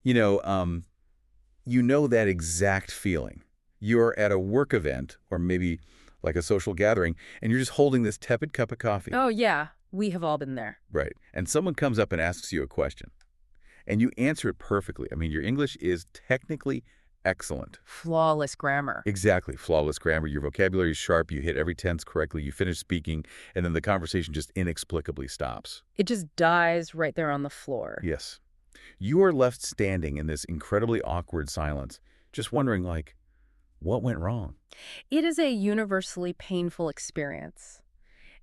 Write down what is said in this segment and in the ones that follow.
You know, um, you know that exact feeling. You're at a work event or maybe like a social gathering, and you're just holding this tepid cup of coffee. Oh, yeah, we have all been there. Right. And someone comes up and asks you a question, and you answer it perfectly. I mean, your English is technically excellent. Flawless grammar. Exactly. Flawless grammar. Your vocabulary is sharp. You hit every tense correctly. You finish speaking, and then the conversation just inexplicably stops. It just dies right there on the floor. Yes. You are left standing in this incredibly awkward silence, just wondering, like, what went wrong? It is a universally painful experience.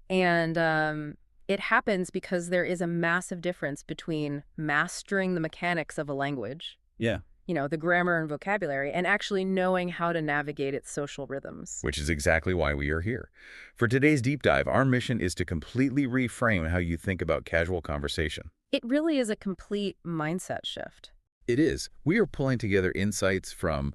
And it happens because there is a massive difference between mastering the mechanics of a language, Yeah. the grammar and vocabulary, and actually knowing how to navigate its social rhythms. Which is exactly why we are here. For today's deep dive, our mission is to completely reframe how you think about casual conversation. It really is a complete mindset shift. It is. We are pulling together insights from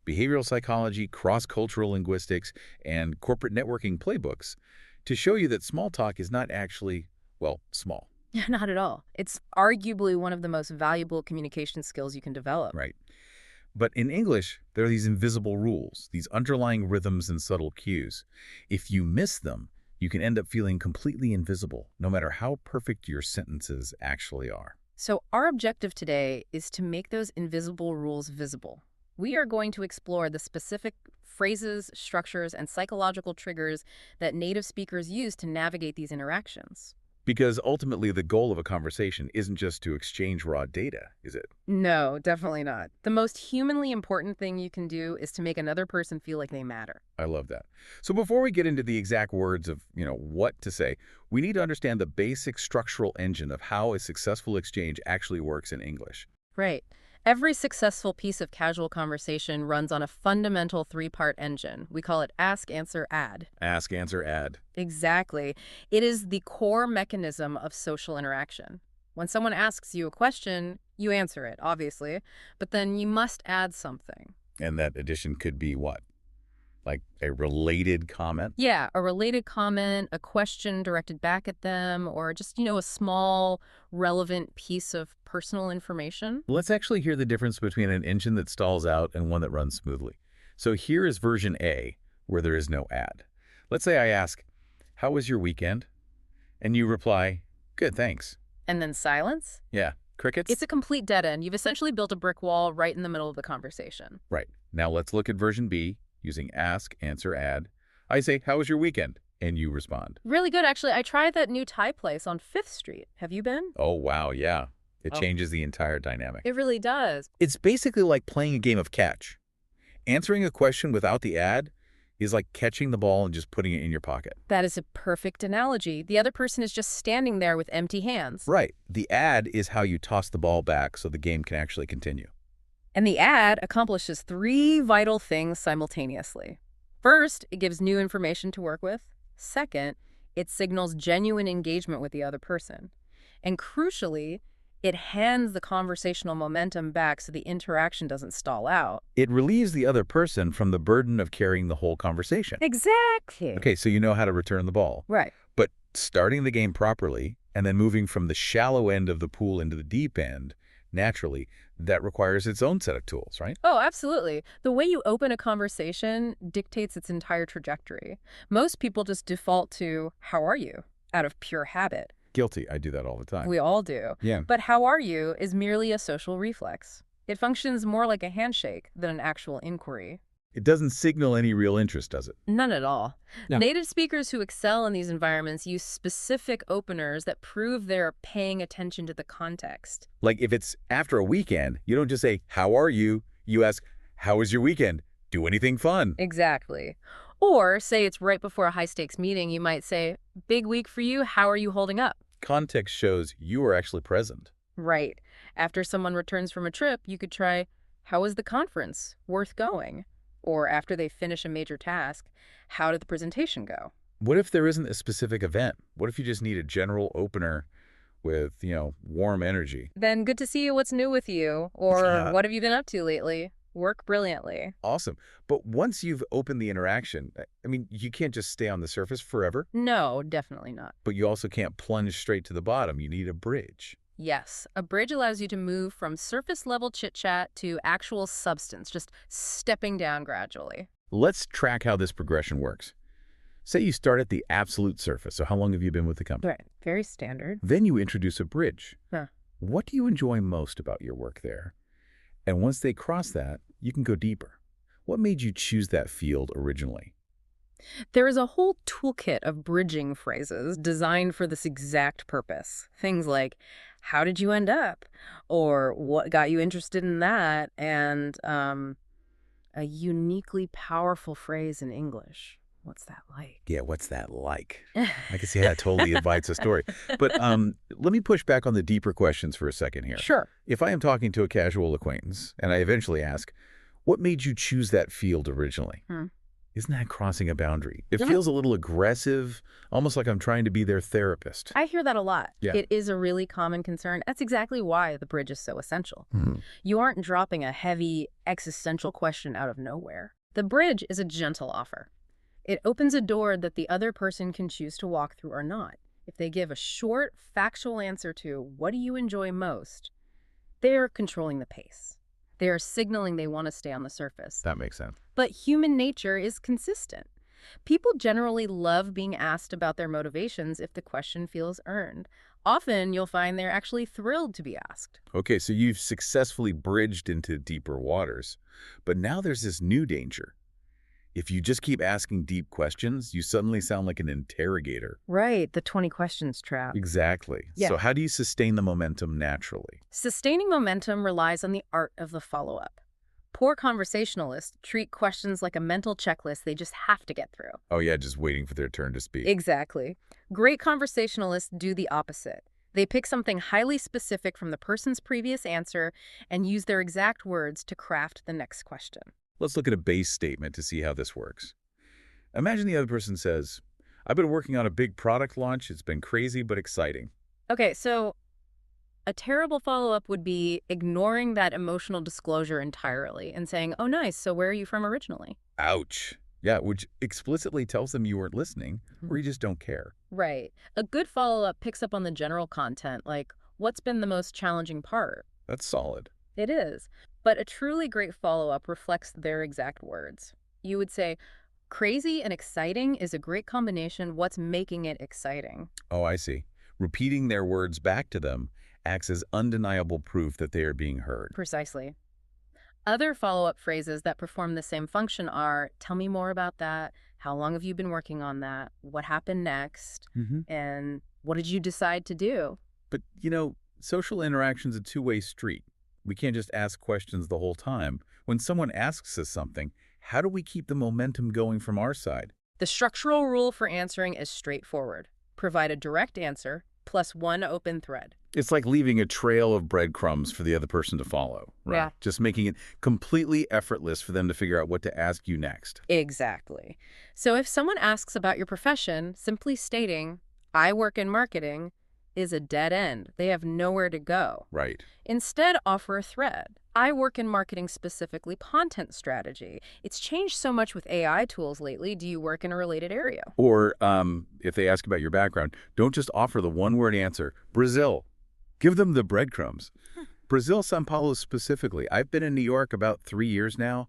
behavioral psychology, cross-cultural linguistics, and corporate networking playbooks to show you that small talk is not actually, well, small. Not at all. It's arguably one of the most valuable communication skills you can develop. Right. But in English, there are these invisible rules, these underlying rhythms and subtle cues. If you miss them, you can end up feeling completely invisible, no matter how perfect your sentences actually are. So our objective today is to make those invisible rules visible. We are going to explore the specific phrases, structures, and psychological triggers that native speakers use to navigate these interactions. Because ultimately, the goal of a conversation isn't just to exchange raw data, is it? No, definitely not. The most humanly important thing you can do is to make another person feel like they matter. I love that. So before we get into the exact words of, what to say, we need to understand the basic structural engine of how a successful exchange actually works in English. Right. Every successful piece of casual conversation runs on a fundamental three-part engine. We call it ask, answer, add. Ask, answer, add. Exactly. It is the core mechanism of social interaction. When someone asks you a question, you answer it, obviously, but then you must add something. And that addition could be what? Like a related comment? Yeah, a related comment, a question directed back at them, or just, a small, relevant piece of personal information. Let's actually hear the difference between an engine that stalls out and one that runs smoothly. So here is version A, where there is no add. Let's say I ask, how was your weekend? And you reply, good, thanks. And then silence? Yeah, crickets? It's a complete dead end. You've essentially built a brick wall right in the middle of the conversation. Right. Now let's look at version B, using ask, answer, add. I say, how was your weekend? And you respond. Really good, actually. I tried that new Thai place on 5th Street. Have you been? Oh, wow, yeah. It changes the entire dynamic. It really does. It's basically like playing a game of catch. Answering a question without the add is like catching the ball and just putting it in your pocket. That is a perfect analogy. The other person is just standing there with empty hands. Right. The add is how you toss the ball back so the game can actually continue. And the add accomplishes three vital things simultaneously. First, it gives new information to work with. Second, it signals genuine engagement with the other person. And crucially, it hands the conversational momentum back so the interaction doesn't stall out. It relieves the other person from the burden of carrying the whole conversation. Exactly. Okay, so you know how to return the ball. Right. But starting the game properly and then moving from the shallow end of the pool into the deep end, naturally, that requires its own set of tools, right? Oh, absolutely. The way you open a conversation dictates its entire trajectory. Most people just default to, how are you? Out of pure habit. Guilty. I do that all the time. We all do. Yeah. But how are you is merely a social reflex. It functions more like a handshake than an actual inquiry. It doesn't signal any real interest, does it? None at all. No. Native speakers who excel in these environments use specific openers that prove they're paying attention to the context. Like if it's after a weekend, you don't just say, how are you? You ask, how was your weekend? Do anything fun? Exactly. Or say it's right before a high-stakes meeting, you might say, big week for you, how are you holding up? Context shows you are actually present. Right. After someone returns from a trip, you could try, how was the conference? Worth going? Or after they finish a major task, how did the presentation go? What if there isn't a specific event? What if you just need a general opener with, warm energy? Then good to see you, what's new with you? Or Yeah. what have you been up to lately? Work brilliantly. Awesome. But once you've opened the interaction, you can't just stay on the surface forever, No, definitely not. but you also can't plunge straight to the bottom. You need a bridge. Yes, a bridge allows you to move from surface level chit chat to actual substance, just stepping down gradually. Let's track how this progression works. Say you start at the absolute surface. So how long have you been with the company? Right. Very standard. Then you introduce a bridge. Huh. What do you enjoy most about your work there? And once they cross that, you can go deeper. What made you choose that field originally? There is a whole toolkit of bridging phrases designed for this exact purpose. Things like, how did you end up? Or what got you interested in that? And a uniquely powerful phrase in English. What's that like? Yeah, what's that like? I can see how that totally invites a story. But let me push back on the deeper questions for a second here. Sure. If I am talking to a casual acquaintance and I eventually ask, what made you choose that field originally? Hmm. Isn't that crossing a boundary? It Yeah. feels a little aggressive, almost like I'm trying to be their therapist. I hear that a lot. Yeah. It is a really common concern. That's exactly why the bridge is so essential. You aren't dropping a heavy existential question out of nowhere. The bridge is a gentle offer. It opens a door that the other person can choose to walk through or not. If they give a short, factual answer to what do you enjoy most, they're controlling the pace. They are signaling they want to stay on the surface. That makes sense. But human nature is consistent. People generally love being asked about their motivations if the question feels earned. Often, you'll find they're actually thrilled to be asked. Okay, so you've successfully bridged into deeper waters. But now there's this new danger. If you just keep asking deep questions, you suddenly sound like an interrogator. Right, the 20 questions trap. Exactly. Yeah. So how do you sustain the momentum naturally? Sustaining momentum relies on the art of the follow-up. Poor conversationalists treat questions like a mental checklist they just have to get through. Oh yeah, just waiting for their turn to speak. Exactly. Great conversationalists do the opposite. They pick something highly specific from the person's previous answer and use their exact words to craft the next question. Let's look at a base statement to see how this works. Imagine the other person says, I've been working on a big product launch. It's been crazy but exciting. Okay, so a terrible follow-up would be ignoring that emotional disclosure entirely and saying, oh, nice, so where are you from originally? Ouch. Yeah, which explicitly tells them you weren't listening or you just don't care. Right. A good follow-up picks up on the general content, like, what's been the most challenging part? That's solid. It is. But a truly great follow-up reflects their exact words. You would say, crazy and exciting is a great combination. What's making it exciting? Oh, I see. Repeating their words back to them acts as undeniable proof that they are being heard. Precisely. Other follow-up phrases that perform the same function are, tell me more about that, how long have you been working on that, what happened next, and what did you decide to do? But, social interaction's a two-way street. We can't just ask questions the whole time. When someone asks us something, how do we keep the momentum going from our side? The structural rule for answering is straightforward. Provide a direct answer plus one open thread. It's like leaving a trail of breadcrumbs for the other person to follow, right? Yeah. Just making it completely effortless for them to figure out what to ask you next. Exactly. So if someone asks about your profession, simply stating, I work in marketing, is a dead end. They have nowhere to go. Right. Instead, offer a thread. I work in marketing, specifically content strategy. It's changed so much with AI tools lately. Do you work in a related area? Or if they ask about your background, don't just offer the one-word answer, Brazil. Give them the breadcrumbs. Brazil, São Paulo specifically. I've been in New York about 3 years now.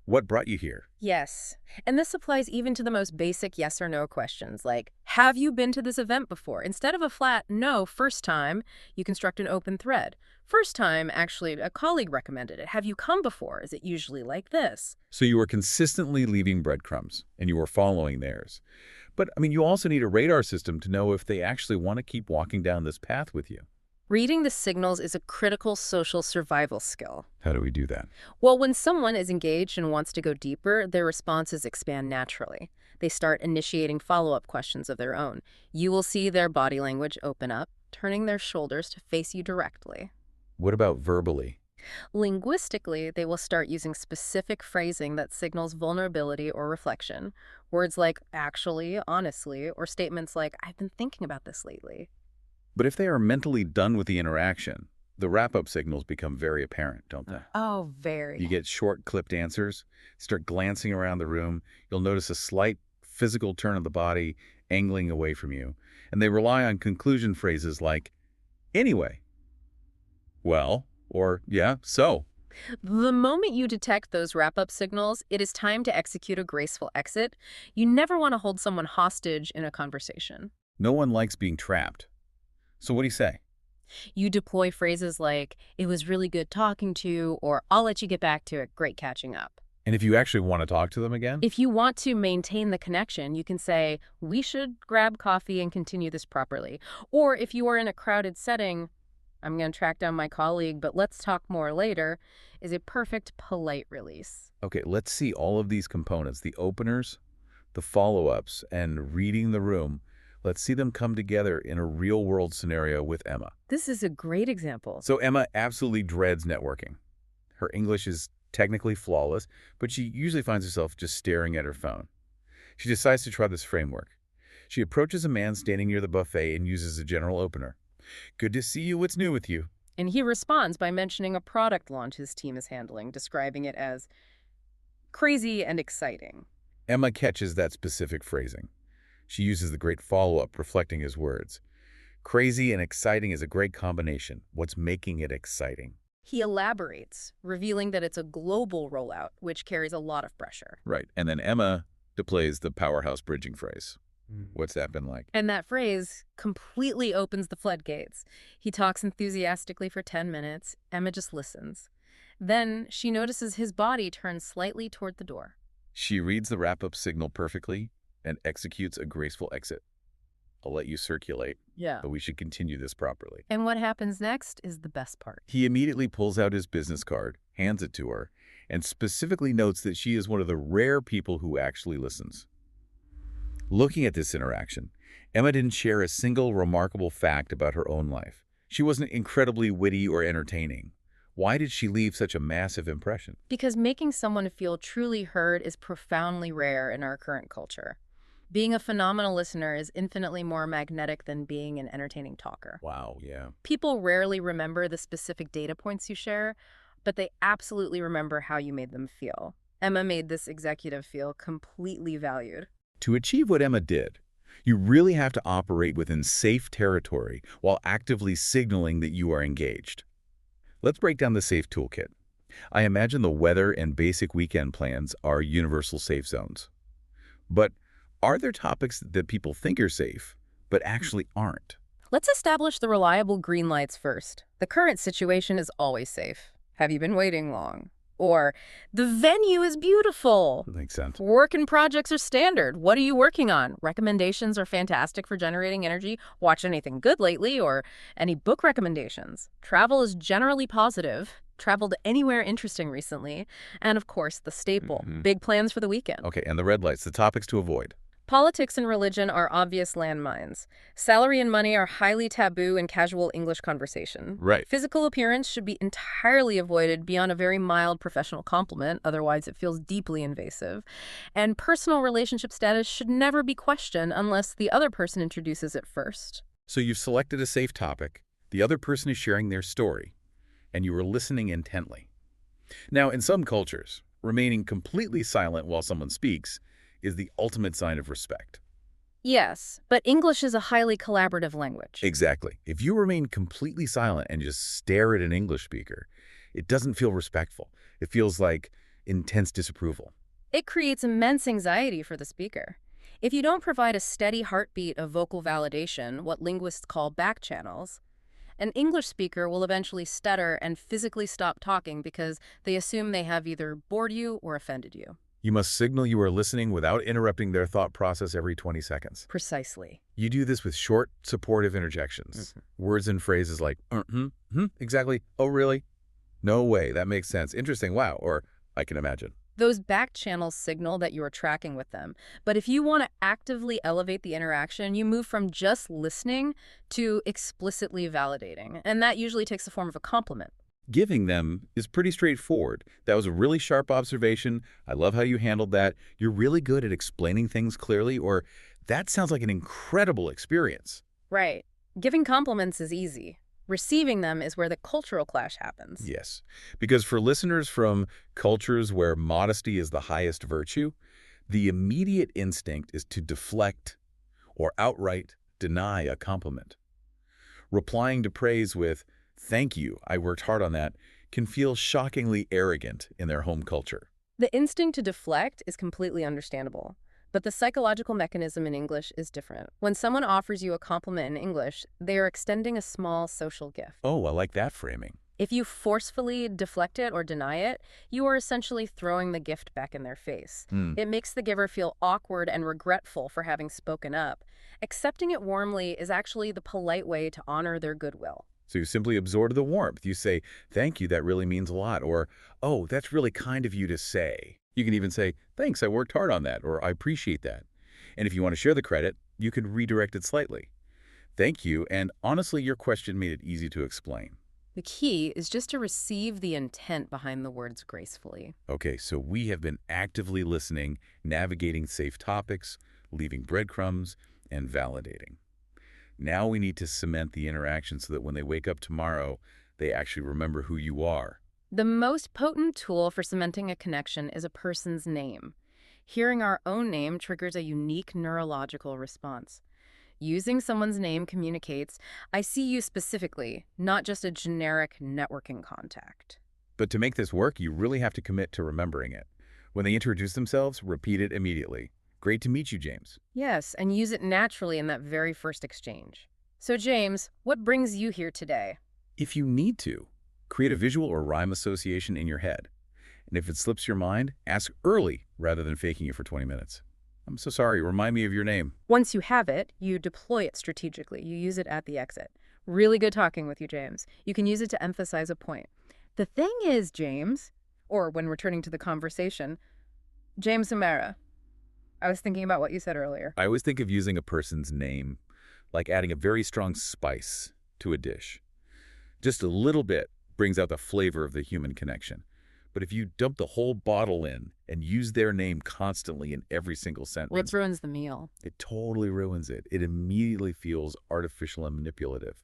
What brought you here? Yes. And this applies even to the most basic yes or no questions, like, have you been to this event before? Instead of a flat no, first time, you construct an open thread. First time, actually, a colleague recommended it. Have you come before? Is it usually like this? So you are consistently leaving breadcrumbs, and you are following theirs. But, you also need a radar system to know if they actually want to keep walking down this path with you. Reading the signals is a critical social survival skill. How do we do that? Well, when someone is engaged and wants to go deeper, their responses expand naturally. They start initiating follow-up questions of their own. You will see their body language open up, turning their shoulders to face you directly. What about verbally? Linguistically, they will start using specific phrasing that signals vulnerability or reflection. Words like actually, honestly, or statements like, I've been thinking about this lately. But if they are mentally done with the interaction, the wrap-up signals become very apparent, don't they? Oh, very. You get short, clipped answers, start glancing around the room. You'll notice a slight physical turn of the body angling away from you. And they rely on conclusion phrases like, anyway, Well, or yeah, so. The moment you detect those wrap-up signals, it is time to execute a graceful exit. You never want to hold someone hostage in a conversation. No one likes being trapped. So what do you say? You deploy phrases like, "It was really good talking to you," or "I'll let you get back to it, great catching up." And if you actually want to talk to them again? If you want to maintain the connection, you can say, "We should grab coffee and continue this properly." Or if you are in a crowded setting, "I'm going to track down my colleague, but let's talk more later," is a perfect polite release. Okay, let's see all of these components, the openers, the follow-ups, and reading the room. Let's see them come together in a real-world scenario with Emma. This is a great example. So Emma absolutely dreads networking. Her English is technically flawless, but she usually finds herself just staring at her phone. She decides to try this framework. She approaches a man standing near the buffet and uses a general opener. Good to see you. What's new with you? And he responds by mentioning a product launch his team is handling, describing it as crazy and exciting. Emma catches that specific phrasing. She uses the great follow-up, reflecting his words. Crazy and exciting is a great combination. What's making it exciting? He elaborates, revealing that it's a global rollout, which carries a lot of pressure. Right. And then Emma deploys the powerhouse bridging phrase. What's that been like? And that phrase completely opens the floodgates. He talks enthusiastically for 10 minutes. Emma just listens. Then she notices his body turn slightly toward the door. She reads the wrap-up signal perfectly and executes a graceful exit. I'll let you circulate, Yeah. but we should continue this properly. And what happens next is the best part. He immediately pulls out his business card, hands it to her, and specifically notes that she is one of the rare people who actually listens. Looking at this interaction, Emma didn't share a single remarkable fact about her own life. She wasn't incredibly witty or entertaining. Why did she leave such a massive impression? Because making someone feel truly heard is profoundly rare in our current culture. Being a phenomenal listener is infinitely more magnetic than being an entertaining talker. Wow, yeah. People rarely remember the specific data points you share, but they absolutely remember how you made them feel. Emma made this executive feel completely valued. To achieve what Emma did, you really have to operate within safe territory while actively signaling that you are engaged. Let's break down the SAFE toolkit. I imagine the weather and basic weekend plans are universal safe zones. But are there topics that people think are safe, but actually aren't? Let's establish the reliable green lights first. The current situation is always safe. Have you been waiting long? Or, the venue is beautiful. That makes sense. Work and projects are standard. What are you working on? Recommendations are fantastic for generating energy. Watch anything good lately, or any book recommendations. Travel is generally positive. Traveled anywhere interesting recently. And of course, the staple, big plans for the weekend. Okay, and the red lights, the topics to avoid. Politics and religion are obvious landmines. Salary and money are highly taboo in casual English conversation. Right. Physical appearance should be entirely avoided beyond a very mild professional compliment, otherwise it feels deeply invasive. And personal relationship status should never be questioned unless the other person introduces it first. So you've selected a safe topic, the other person is sharing their story, and you are listening intently. Now, in some cultures, remaining completely silent while someone speaks is the ultimate sign of respect. Yes, but English is a highly collaborative language. Exactly. If you remain completely silent and just stare at an English speaker, it doesn't feel respectful. It feels like intense disapproval. It creates immense anxiety for the speaker. If you don't provide a steady heartbeat of vocal validation, what linguists call back channels, an English speaker will eventually stutter and physically stop talking because they assume they have either bored you or offended you. You must signal you are listening without interrupting their thought process every 20 seconds. Precisely. You do this with short, supportive interjections. Words and phrases like, exactly, oh, really? No way, that makes sense. Interesting, wow, or I can imagine. Those back channels signal that you are tracking with them. But if you want to actively elevate the interaction, you move from just listening to explicitly validating. And that usually takes the form of a compliment. Giving them is pretty straightforward. That was a really sharp observation. I love how you handled that. You're really good at explaining things clearly, or that sounds like an incredible experience. Right. Giving compliments is easy. Receiving them is where the cultural clash happens. Yes, because for listeners from cultures where modesty is the highest virtue, the immediate instinct is to deflect or outright deny a compliment. Replying to praise with, Thank you, I worked hard on that, can feel shockingly arrogant in their home culture. The instinct to deflect is completely understandable, but the psychological mechanism in English is different. When someone offers you a compliment in English, they are extending a small social gift. Oh, I like that framing. If you forcefully deflect it or deny it, you are essentially throwing the gift back in their face. Hmm. It makes the giver feel awkward and regretful for having spoken up. Accepting it warmly is actually the polite way to honor their goodwill. So you simply absorb the warmth. You say, thank you, that really means a lot. Or, oh, that's really kind of you to say. You can even say, thanks, I worked hard on that. Or, I appreciate that. And if you want to share the credit, you can redirect it slightly. Thank you, and honestly, your question made it easy to explain. The key is just to receive the intent behind the words gracefully. Okay, so we have been actively listening, navigating safe topics, leaving breadcrumbs, and validating. Now we need to cement the interaction so that when they wake up tomorrow, they actually remember who you are. The most potent tool for cementing a connection is a person's name. Hearing our own name triggers a unique neurological response. Using someone's name communicates, I see you specifically, not just a generic networking contact. But to make this work, you really have to commit to remembering it. When they introduce themselves, repeat it immediately. Great to meet you, James. Yes, and use it naturally in that very first exchange. So James, what brings you here today? If you need to, create a visual or rhyme association in your head. And if it slips your mind, ask early rather than faking it for 20 minutes. I'm so sorry, remind me of your name. Once you have it, you deploy it strategically. You use it at the exit. Really good talking with you, James. You can use it to emphasize a point. The thing is, James, or when returning to the conversation, James O'Mara, I was thinking about what you said earlier. I always think of using a person's name like adding a very strong spice to a dish. Just a little bit brings out the flavor of the human connection. But if you dump the whole bottle in and use their name constantly in every single sentence, It ruins the meal. it totally ruins it. It immediately feels artificial and manipulative.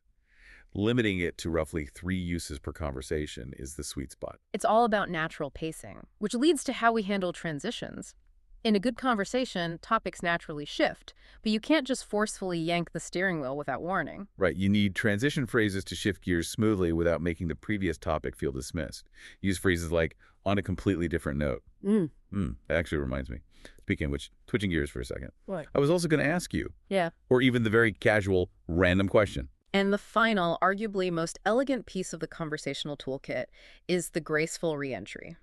Limiting it to roughly 3 uses per conversation is the sweet spot. It's all about natural pacing, which leads to how we handle transitions. In a good conversation, topics naturally shift, but you can't just forcefully yank the steering wheel without warning. Right, you need transition phrases to shift gears smoothly without making the previous topic feel dismissed. Use phrases like, on a completely different note. That actually reminds me. Speaking of which, switching gears for a second. What? I was also going to ask you, Yeah. or even the very casual, random question. And the final, arguably most elegant piece of the conversational toolkit is the graceful reentry.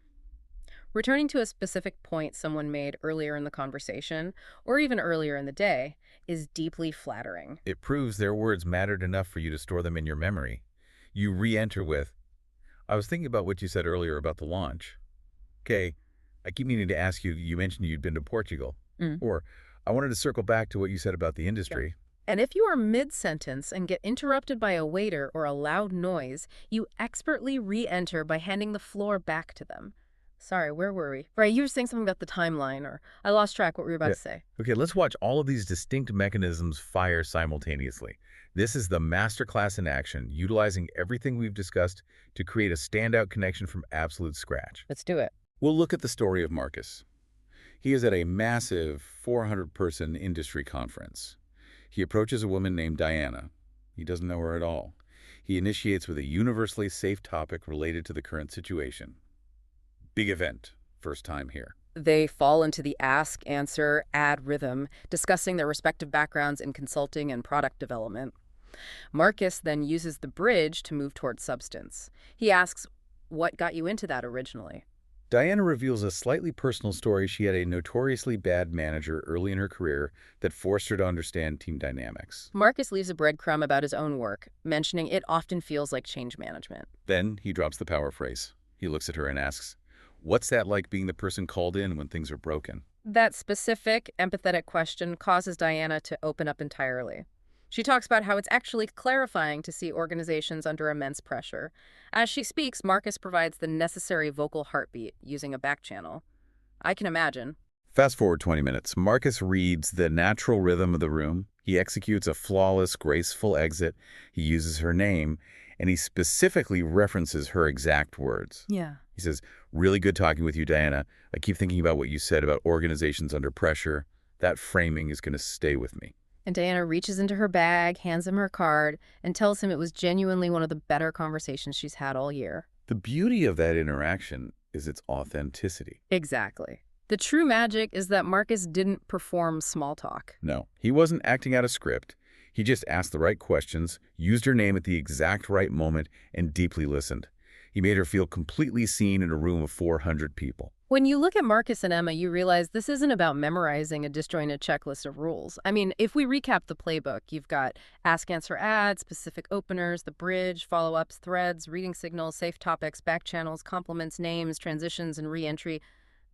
Returning to a specific point someone made earlier in the conversation, or even earlier in the day, is deeply flattering. It proves their words mattered enough for you to store them in your memory. You re-enter with, I was thinking about what you said earlier about the launch. Okay, I keep meaning to ask you, you mentioned you'd been to Portugal. Or, I wanted to circle back to what you said about the industry. And if you are mid-sentence and get interrupted by a waiter or a loud noise, you expertly re-enter by handing the floor back to them. Sorry, where were we? Right, you were saying something about the timeline, or I lost track what we were about to say. Okay, let's watch all of these distinct mechanisms fire simultaneously. This is the masterclass in action, utilizing everything we've discussed to create a standout connection from absolute scratch. Let's do it. We'll look at the story of Marcus. He is at a massive 400-person industry conference. He approaches a woman named Diana. He doesn't know her at all. He initiates with a universally safe topic related to the current situation. Big event, first time here. They fall into the ask, answer, add rhythm, discussing their respective backgrounds in consulting and product development. Marcus then uses the bridge to move towards substance. He asks, what got you into that originally? Diana reveals a slightly personal story. She had a notoriously bad manager early in her career that forced her to understand team dynamics. Marcus leaves a breadcrumb about his own work, mentioning it often feels like change management. Then he drops the power phrase. He looks at her and asks, what's that like being the person called in when things are broken? That specific, empathetic question causes Diana to open up entirely. She talks about how it's actually clarifying to see organizations under immense pressure. As she speaks, Marcus provides the necessary vocal heartbeat using a back channel. I can imagine. Fast forward 20 minutes. Marcus reads the natural rhythm of the room. He executes a flawless, graceful exit. He uses her name, and he specifically references her exact words. Yeah. He says, really good talking with you, Diana. I keep thinking about what you said about organizations under pressure. That framing is going to stay with me. And Diana reaches into her bag, hands him her card, and tells him it was genuinely one of the better conversations she's had all year. The beauty of that interaction is its authenticity. Exactly. The true magic is that Marcus didn't perform small talk. No, he wasn't acting out a script. He just asked the right questions, used her name at the exact right moment, and deeply listened. He made her feel completely seen in a room of 400 people. When you look at Marcus and Emma, you realize this isn't about memorizing a disjointed checklist of rules. I mean, if we recap the playbook, you've got ask, answer, add, specific openers, the bridge, follow-ups, threads, reading signals, safe topics, back channels, complements, names, transitions, and re-entry.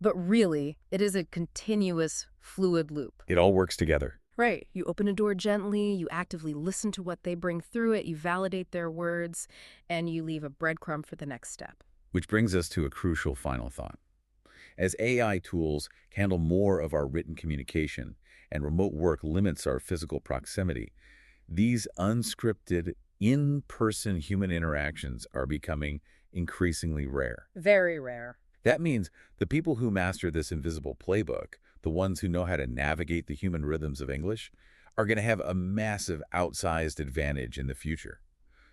But really, it is a continuous, fluid loop. It all works together. Right. You open a door gently, you actively listen to what they bring through it, you validate their words, and you leave a breadcrumb for the next step. Which brings us to a crucial final thought. As AI tools handle more of our written communication and remote work limits our physical proximity, these unscripted, in-person human interactions are becoming increasingly rare. Very rare. That means the people who master this invisible playbook, the ones who know how to navigate the human rhythms of English, are going to have a massive outsized advantage in the future.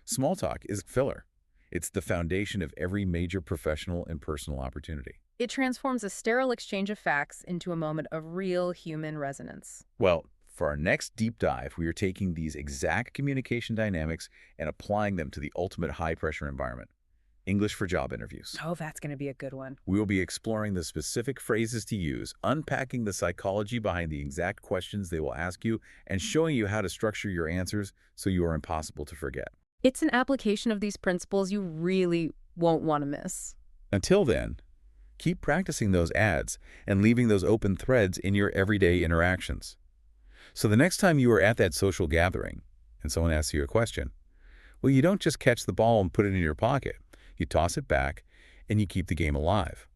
Small talk is filler. It's the foundation of every major professional and personal opportunity. It transforms a sterile exchange of facts into a moment of real human resonance. Well, for our next deep dive, we are taking these exact communication dynamics and applying them to the ultimate high-pressure environment, English for job interviews. Oh, that's going to be a good one. We will be exploring the specific phrases to use, unpacking the psychology behind the exact questions they will ask you, and showing you how to structure your answers so you are impossible to forget. It's an application of these principles you really won't want to miss. Until then, keep practicing those ads and leaving those open threads in your everyday interactions. So the next time you are at that social gathering and someone asks you a question, well, you don't just catch the ball and put it in your pocket. You toss it back and you keep the game alive.